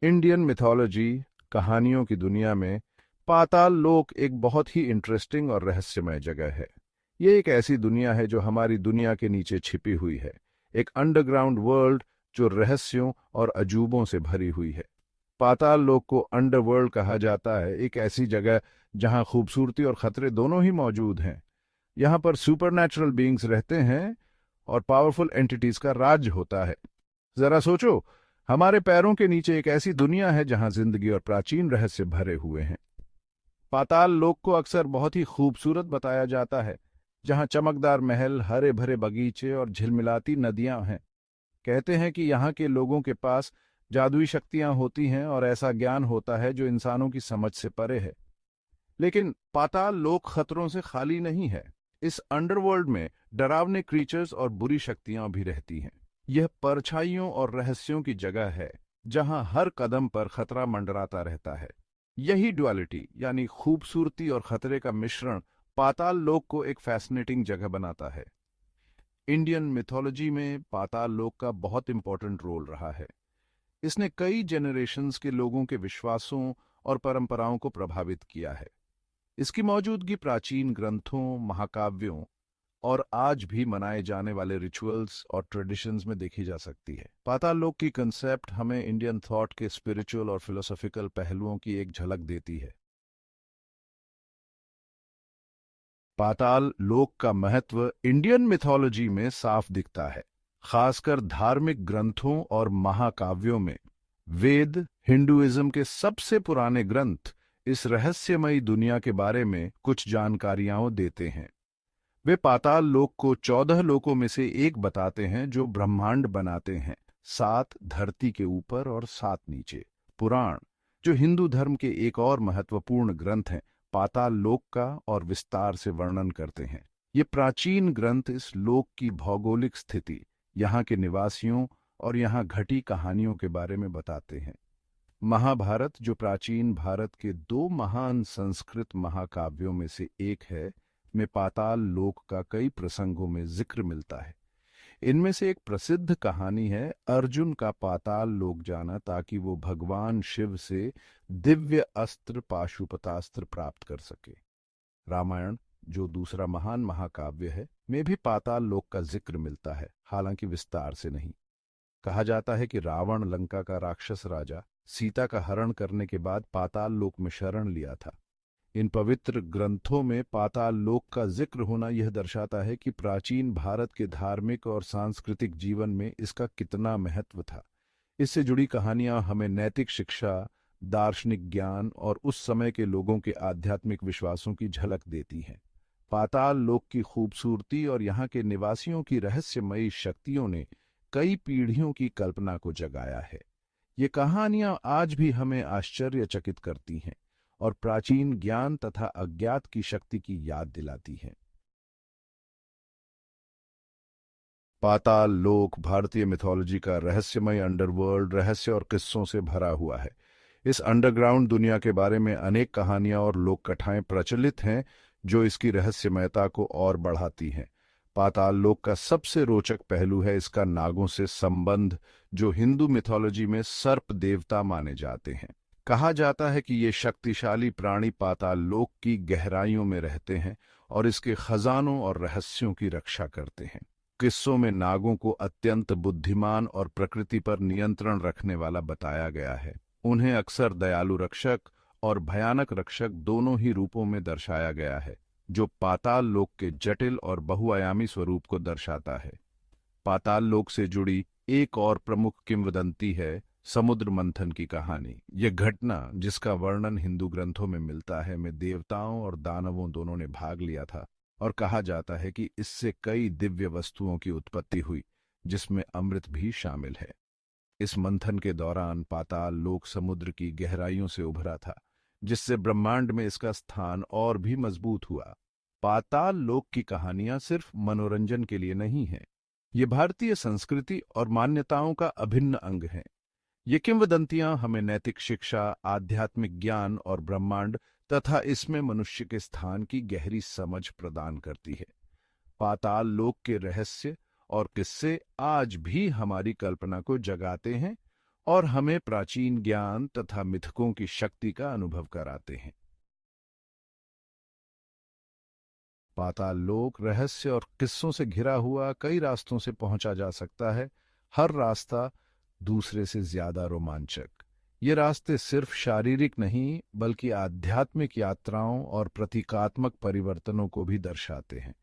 Indian mythology कहानियों की दुनिया में पाताल लोक एक बहुत ही इंटरेस्टिंग और रहस्यमय जगह है। ये एक ऐसी दुनिया है जो हमारी दुनिया के नीचे छिपी हुई है, एक अंडरग्राउंड वर्ल्ड जो रहस्यों और अजूबों से भरी हुई है। पाताल लोक को अंडरवर्ल्ड कहा जाता है, एक ऐसी जगह जहां खूबसूरती और खतरे दोनों ही मौजूद हैं। यहाँ पर सुपरनैचुरल बीइंग्स रहते हैं और पावरफुल एंटिटीज का राज होता है। जरा सोचो, हमारे पैरों के नीचे एक ऐसी दुनिया है जहां जिंदगी और प्राचीन रहस्य भरे हुए हैं। पाताल लोक को अक्सर बहुत ही खूबसूरत बताया जाता है, जहां चमकदार महल, हरे भरे बगीचे और झिलमिलाती नदियां हैं। कहते हैं कि यहाँ के लोगों के पास जादुई शक्तियां होती हैं और ऐसा ज्ञान होता है जो इंसानों की समझ से परे है। लेकिन पाताल लोक खतरों से खाली नहीं है। इस अंडरवर्ल्ड में डरावने क्रीचर्स और बुरी शक्तियां भी रहती हैं। यह परछाइयों और रहस्यों की जगह है, जहां हर कदम पर खतरा मंडराता रहता है। यही डुअलिटी यानी खूबसूरती और खतरे का मिश्रण पाताल लोक को एक फैसिनेटिंग जगह बनाता है। इंडियन मिथोलॉजी में पाताल लोक का बहुत इंपॉर्टेंट रोल रहा है। इसने कई जेनरेशन्स के लोगों के विश्वासों और परंपराओं को प्रभावित किया है। इसकी मौजूदगी प्राचीन ग्रंथों, महाकाव्यों और आज भी मनाए जाने वाले रिचुअल्स और ट्रेडिशंस में देखी जा सकती है। पाताल लोक की कंसेप्ट हमें इंडियन थॉट के स्पिरिचुअल और फिलोसॉफिकल पहलुओं की एक झलक देती है। पाताल लोक का महत्व इंडियन मिथोलॉजी में साफ दिखता है, खासकर धार्मिक ग्रंथों और महाकाव्यों में। वेद, हिंदुइज्म के सबसे पुराने ग्रंथ इस रहस्यमयी दुनिया के बारे में कुछ जानकारियां देते हैं। वे पाताल लोक को 14 लोकों में से एक बताते हैं जो ब्रह्मांड बनाते हैं, 7 धरती के ऊपर और 7 नीचे। पुराण, जो हिंदू धर्म के एक और महत्वपूर्ण ग्रंथ हैं, पाताल लोक का और विस्तार से वर्णन करते हैं। ये प्राचीन ग्रंथ इस लोक की भौगोलिक स्थिति, यहाँ के निवासियों और यहाँ घटी कहानियों के बारे में बताते हैं। महाभारत, जो प्राचीन भारत के 2 महान संस्कृत महाकाव्यों में से एक है, में पाताल लोक का कई प्रसंगों में जिक्र मिलता है। इनमें से एक प्रसिद्ध कहानी है अर्जुन का पाताल लोक जाना ताकि वो भगवान शिव से दिव्य अस्त्र पाशुपतास्त्र प्राप्त कर सके। रामायण, जो दूसरा महान महाकाव्य है, में भी पाताल लोक का जिक्र मिलता है, हालांकि विस्तार से नहीं। कहा जाता है कि रावण, लंका का राक्षस राजा, सीता का हरण करने के बाद पाताल लोक में शरण लिया था। इन पवित्र ग्रंथों में पाताल लोक का जिक्र होना यह दर्शाता है कि प्राचीन भारत के धार्मिक और सांस्कृतिक जीवन में इसका कितना महत्व था। इससे जुड़ी कहानियां हमें नैतिक शिक्षा, दार्शनिक ज्ञान और उस समय के लोगों के आध्यात्मिक विश्वासों की झलक देती हैं। पाताल लोक की खूबसूरती और यहाँ के निवासियों की रहस्यमयी शक्तियों ने कई पीढ़ियों की कल्पना को जगाया है। ये कहानियां आज भी हमें आश्चर्यचकित करती हैं और प्राचीन ज्ञान तथा अज्ञात की शक्ति की याद दिलाती हैं। पाताल लोक भारतीय मिथोलॉजी का रहस्यमय अंडरवर्ल्ड रहस्य और किस्सों से भरा हुआ है। इस अंडरग्राउंड दुनिया के बारे में अनेक कहानियां और लोक कथाएं प्रचलित हैं, जो इसकी रहस्यमयता को और बढ़ाती हैं। पाताल लोक का सबसे रोचक पहलू है इसका नागों से संबंध, जो हिंदू मिथोलॉजी में सर्प देवता माने जाते हैं। कहा जाता है कि ये शक्तिशाली प्राणी पाताल लोक की गहराइयों में रहते हैं और इसके खजानों और रहस्यों की रक्षा करते हैं। किस्सों में नागों को अत्यंत बुद्धिमान और प्रकृति पर नियंत्रण रखने वाला बताया गया है। उन्हें अक्सर दयालु रक्षक और भयानक रक्षक दोनों ही रूपों में दर्शाया गया है, जो पाताल लोक के जटिल और बहुआयामी स्वरूप को दर्शाता है। पाताल लोक से जुड़ी एक और प्रमुख किंवदंती है समुद्र मंथन की कहानी। यह घटना, जिसका वर्णन हिंदू ग्रंथों में मिलता है, में देवताओं और दानवों दोनों ने भाग लिया था और कहा जाता है कि इससे कई दिव्य वस्तुओं की उत्पत्ति हुई, जिसमें अमृत भी शामिल है। इस मंथन के दौरान पाताल लोक समुद्र की गहराइयों से उभरा था, जिससे ब्रह्मांड में इसका स्थान और भी मजबूत हुआ। पाताल लोक की कहानियां सिर्फ मनोरंजन के लिए नहीं हैं, ये भारतीय संस्कृति और मान्यताओं का अभिन्न अंग हैं। ये किंवदंतियां हमें नैतिक शिक्षा, आध्यात्मिक ज्ञान और ब्रह्मांड तथा इसमें मनुष्य के स्थान की गहरी समझ प्रदान करती है। पाताल लोक के रहस्य और किस्से आज भी हमारी कल्पना को जगाते हैं और हमें प्राचीन ज्ञान तथा मिथकों की शक्ति का अनुभव कराते हैं। पाताल लोक रहस्य और किस्सों से घिरा हुआ कई रास्तों से पहुंचा जा सकता है, हर रास्ता दूसरे से ज्यादा रोमांचक। ये रास्ते सिर्फ शारीरिक नहीं बल्कि आध्यात्मिक यात्राओं और प्रतीकात्मक परिवर्तनों को भी दर्शाते हैं।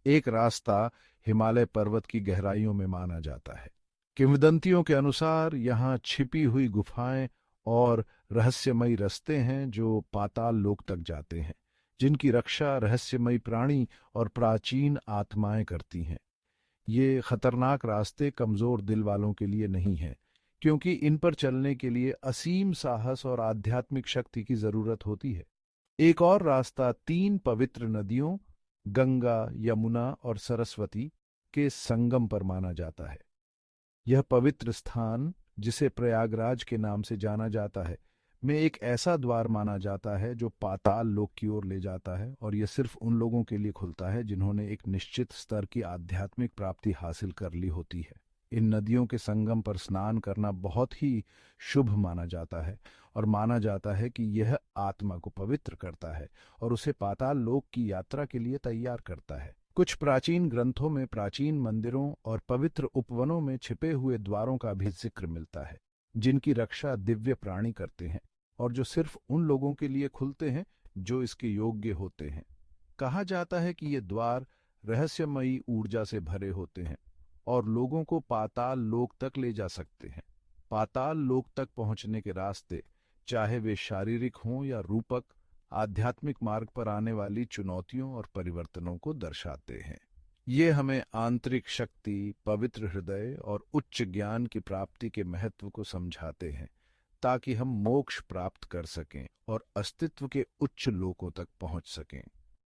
एक रास्ता हिमालय पर्वत की गहराइयों में माना जाता है। किंवदंतियों के अनुसार यहाँ छिपी हुई गुफाएं और रहस्यमयी रास्ते हैं जो पाताल लोक तक जाते हैं, जिनकी रक्षा रहस्यमयी प्राणी और प्राचीन आत्माएं करती हैं। ये खतरनाक रास्ते कमजोर दिल वालों के लिए नहीं हैं, क्योंकि इन पर चलने के लिए असीम साहस और आध्यात्मिक शक्ति की जरूरत होती है। एक और रास्ता तीन पवित्र नदियों गंगा, यमुना और सरस्वती के संगम पर माना जाता है। यह पवित्र स्थान, जिसे प्रयागराज के नाम से जाना जाता है, में एक ऐसा द्वार माना जाता है जो पाताल लोक की ओर ले जाता है, और यह सिर्फ उन लोगों के लिए खुलता है जिन्होंने एक निश्चित स्तर की आध्यात्मिक प्राप्ति हासिल कर ली होती है। इन नदियों के संगम पर स्नान करना बहुत ही शुभ माना जाता है, और माना जाता है कि यह आत्मा को पवित्र करता है और उसे पाताल लोक की यात्रा के लिए तैयार करता है। कुछ प्राचीन ग्रंथों में प्राचीन मंदिरों और पवित्र उपवनों में छिपे हुए द्वारों का भी जिक्र मिलता है, जिनकी रक्षा दिव्य प्राणी करते हैं और जो सिर्फ उन लोगों के लिए खुलते हैं जो इसके योग्य होते हैं। कहा जाता है कि ये द्वार रहस्यमयी ऊर्जा से भरे होते हैं और लोगों को पाताल लोक तक ले जा सकते हैं। पाताल लोक तक पहुंचने के रास्ते, चाहे वे शारीरिक हों या रूपक, आध्यात्मिक मार्ग पर आने वाली चुनौतियों और परिवर्तनों को दर्शाते हैं। ये हमें आंतरिक शक्ति, पवित्र हृदय और उच्च ज्ञान की प्राप्ति के महत्व को समझाते हैं, ताकि हम मोक्ष प्राप्त कर सकें और अस्तित्व के उच्च लोकों तक पहुंच सकें।